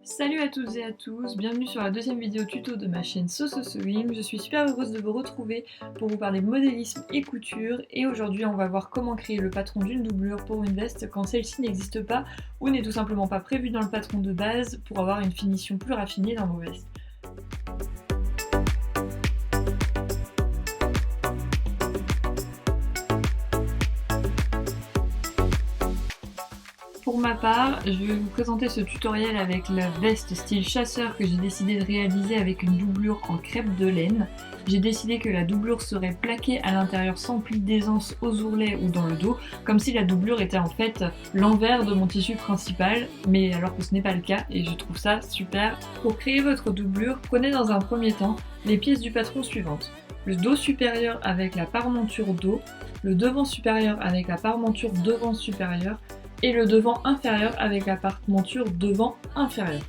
Salut à toutes et à tous, bienvenue sur la deuxième vidéo tuto de ma chaîne Soso Sewing. Je suis super heureuse de vous retrouver pour vous parler modélisme et couture, et aujourd'hui on va voir comment créer le patron d'une doublure pour une veste quand celle-ci n'existe pas ou n'est tout simplement pas prévue dans le patron de base pour avoir une finition plus raffinée dans vos vestes. Pour ma part, je vais vous présenter ce tutoriel avec la veste style chasseur que j'ai décidé de réaliser avec une doublure en crêpe de laine. J'ai décidé que la doublure serait plaquée à l'intérieur sans pli d'aisance aux ourlets ou dans le dos, comme si la doublure était en fait l'envers de mon tissu principal, mais alors que ce n'est pas le cas et je trouve ça super. Pour créer votre doublure, prenez dans un premier temps les pièces du patron suivantes. Le dos supérieur avec la parementure dos, le devant supérieur avec la parementure devant supérieur, et le devant inférieur avec la parementure devant inférieur.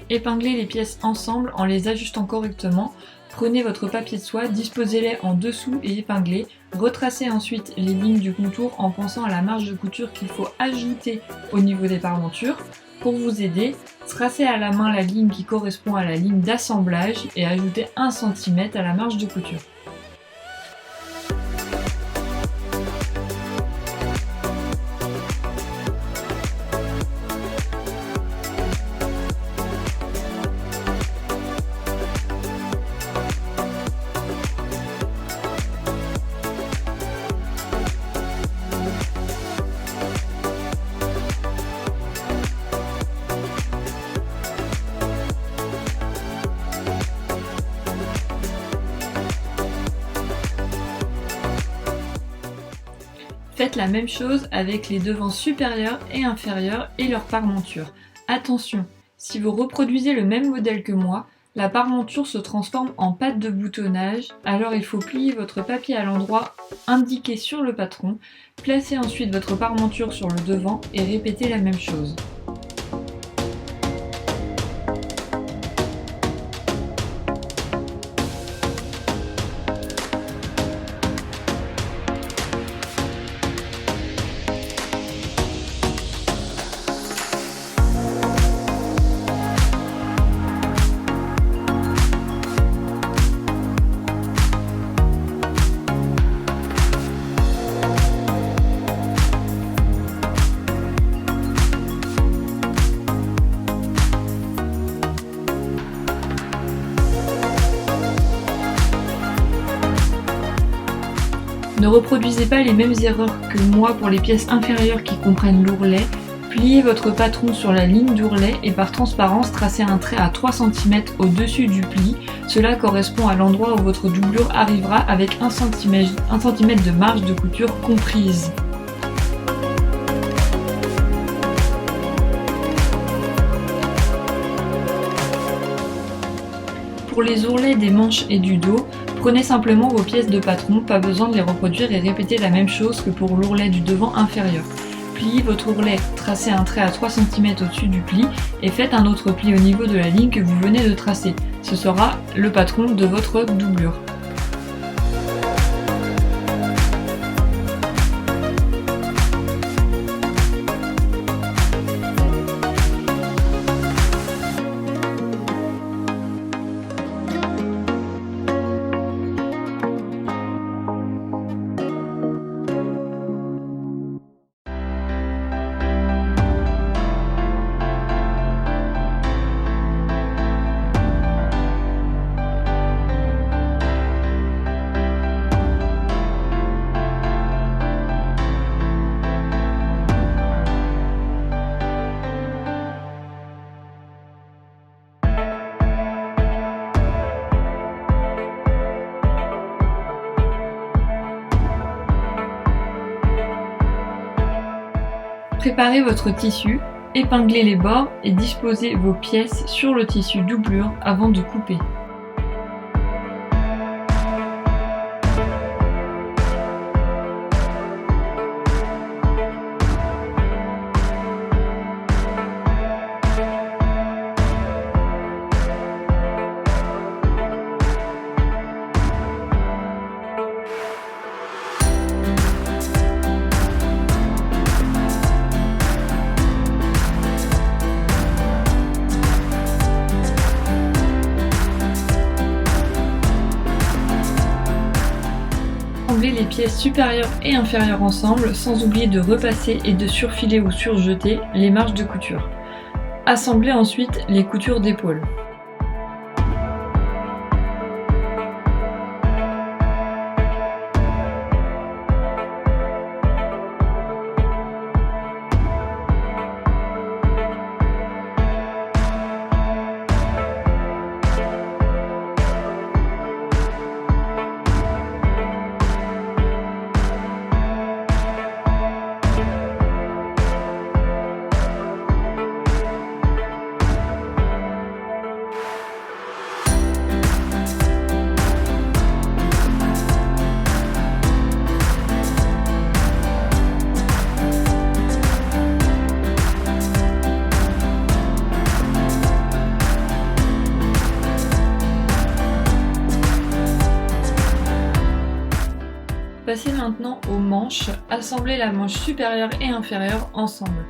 Épinglez les pièces ensemble en les ajustant correctement. Prenez votre papier de soie, disposez-les en dessous et épinglez. Retracez ensuite les lignes du contour en pensant à la marge de couture qu'il faut ajouter au niveau des parementures. Pour vous aider, tracez à la main la ligne qui correspond à la ligne d'assemblage et ajoutez 1 cm à la marge de couture. Faites la même chose avec les devants supérieurs et inférieurs et leur parementure. Attention, si vous reproduisez le même modèle que moi, la parementure se transforme en patte de boutonnage, alors il faut plier votre papier à l'endroit indiqué sur le patron, placez ensuite votre parementure sur le devant et répétez la même chose. Ne reproduisez pas les mêmes erreurs que moi pour les pièces inférieures qui comprennent l'ourlet. Pliez votre patron sur la ligne d'ourlet et par transparence tracez un trait à 3 cm au-dessus du pli. Cela correspond à l'endroit où votre doublure arrivera avec 1 cm de marge de couture comprise. Pour les ourlets des manches et du dos, prenez simplement vos pièces de patron, pas besoin de les reproduire et répétez la même chose que pour l'ourlet du devant inférieur. Pliez votre ourlet, tracez un trait à 3 cm au-dessus du pli et faites un autre pli au niveau de la ligne que vous venez de tracer. Ce sera le patron de votre doublure. Préparez votre tissu, épinglez les bords et disposez vos pièces sur le tissu doublure avant de couper. les pièces supérieures et inférieures ensemble, sans oublier de repasser et de surfiler ou surjeter les marges de couture. Assemblez ensuite les coutures d'épaule. Passez maintenant aux manches, assemblez la manche supérieure et inférieure ensemble.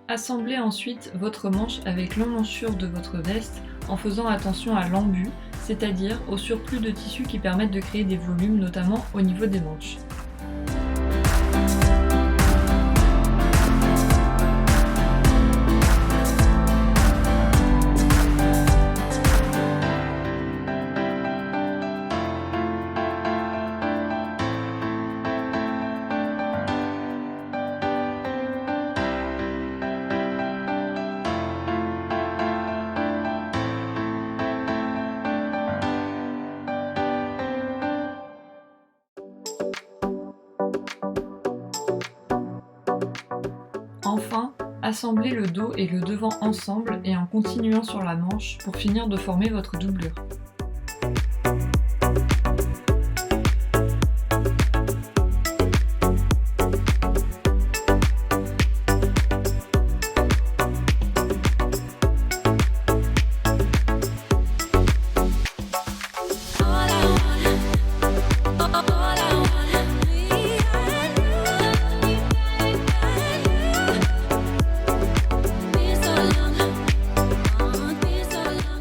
Assemblez ensuite votre manche avec l'emmanchure de votre veste en faisant attention à l'embut, c'est-à-dire au surplus de tissu qui permettent de créer des volumes, notamment au niveau des manches. Enfin, assemblez le dos et le devant ensemble et en continuant sur la manche pour finir de former votre doublure.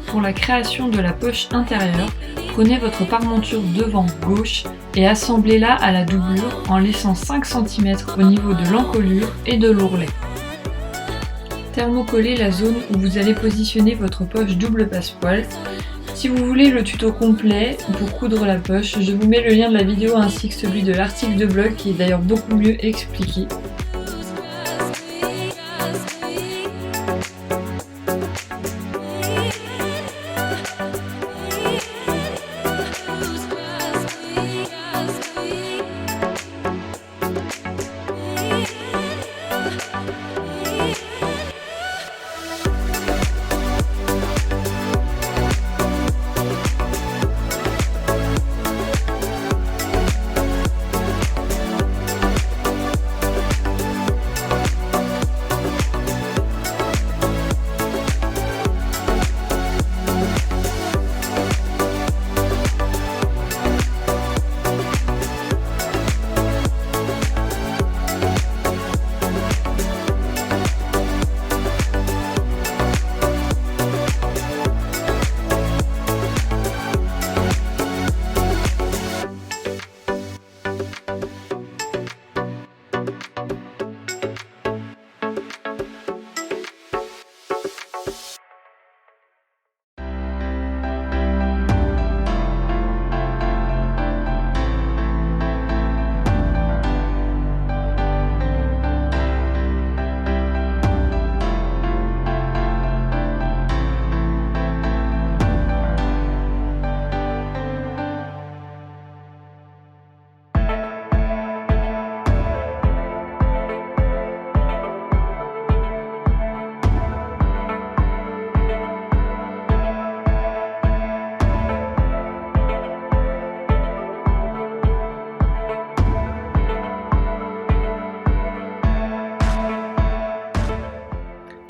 Pour la création de la poche intérieure, prenez votre parmenture devant gauche et assemblez-la à la doublure en laissant 5 cm au niveau de l'encolure et de l'ourlet. Thermocollez la zone où vous allez positionner votre poche double passepoil. Si vous voulez le tuto complet pour coudre la poche, je vous mets le lien de la vidéo ainsi que celui de l'article de blog qui est d'ailleurs beaucoup mieux expliqué.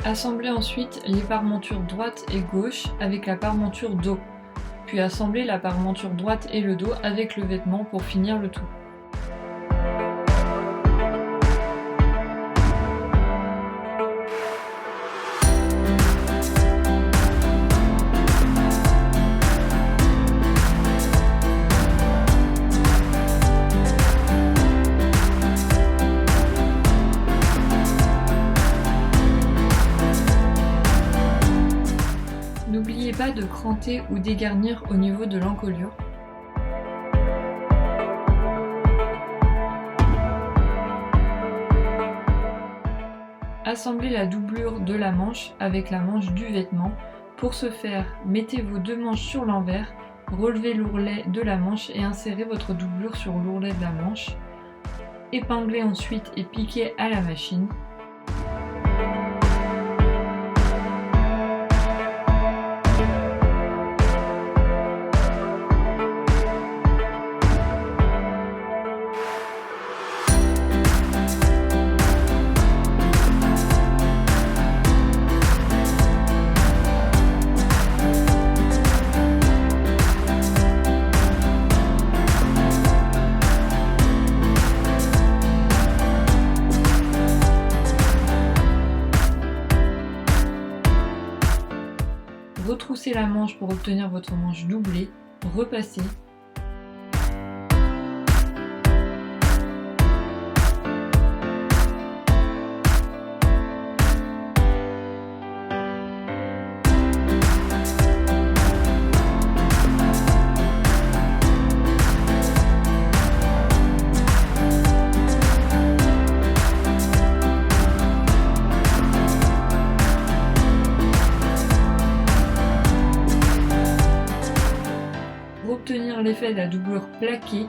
Assemblez ensuite les parmentures droite et gauche avec la parmenture dos, puis assemblez la parmenture droite et le dos avec le vêtement pour finir le tout. décranter ou dégarnir au niveau de l'encolure. Assemblez la doublure de la manche avec la manche du vêtement. Pour ce faire, mettez vos deux manches sur l'envers, relevez l'ourlet de la manche et insérez votre doublure sur l'ourlet de la manche. Épinglez ensuite et piquez à la machine. Retroussez la manche pour obtenir votre manche doublée, repassez. Pour obtenir l'effet de la doublure plaquée,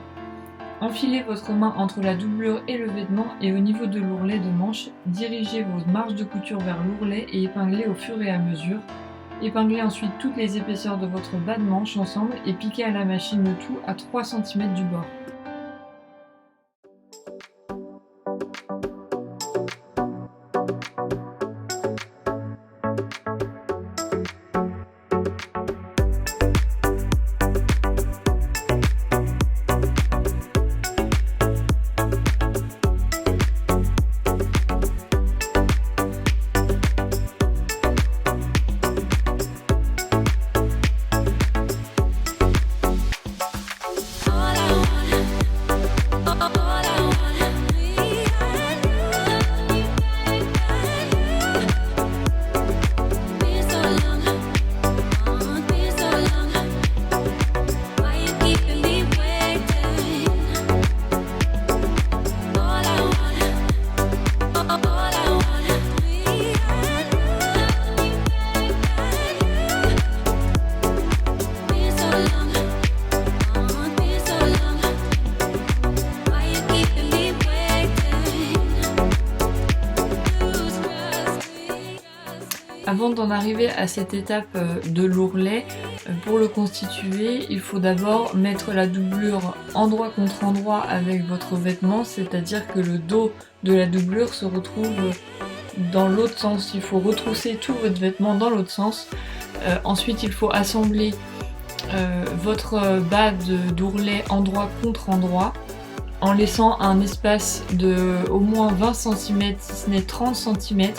enfilez votre main entre la doublure et le vêtement et au niveau de l'ourlet de manche, dirigez vos marges de couture vers l'ourlet et épinglez au fur et à mesure. Épinglez ensuite toutes les épaisseurs de votre bas de manche ensemble et piquez à la machine le tout à 3 cm du bord. Avant d'en arriver à cette étape de l'ourlet, pour le constituer, il faut d'abord mettre la doublure endroit contre endroit avec votre vêtement, c'est-à-dire que le dos de la doublure se retrouve dans l'autre sens. Il faut retrousser tout votre vêtement dans l'autre sens. Ensuite, il faut assembler votre bas d'ourlet endroit contre endroit en laissant un espace de au moins 20 cm, si ce n'est 30 cm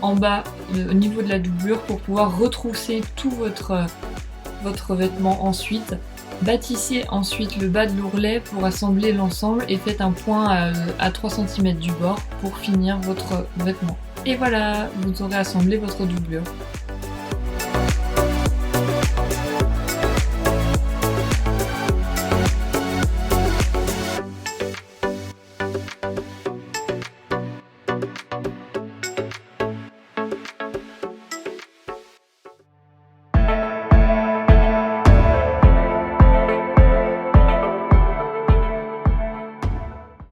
en bas au niveau de la doublure pour pouvoir retrousser tout votre vêtement ensuite. Bâtissez ensuite le bas de l'ourlet pour assembler l'ensemble et faites un point à 3 cm du bord pour finir votre vêtement. Et voilà, vous aurez assemblé votre doublure.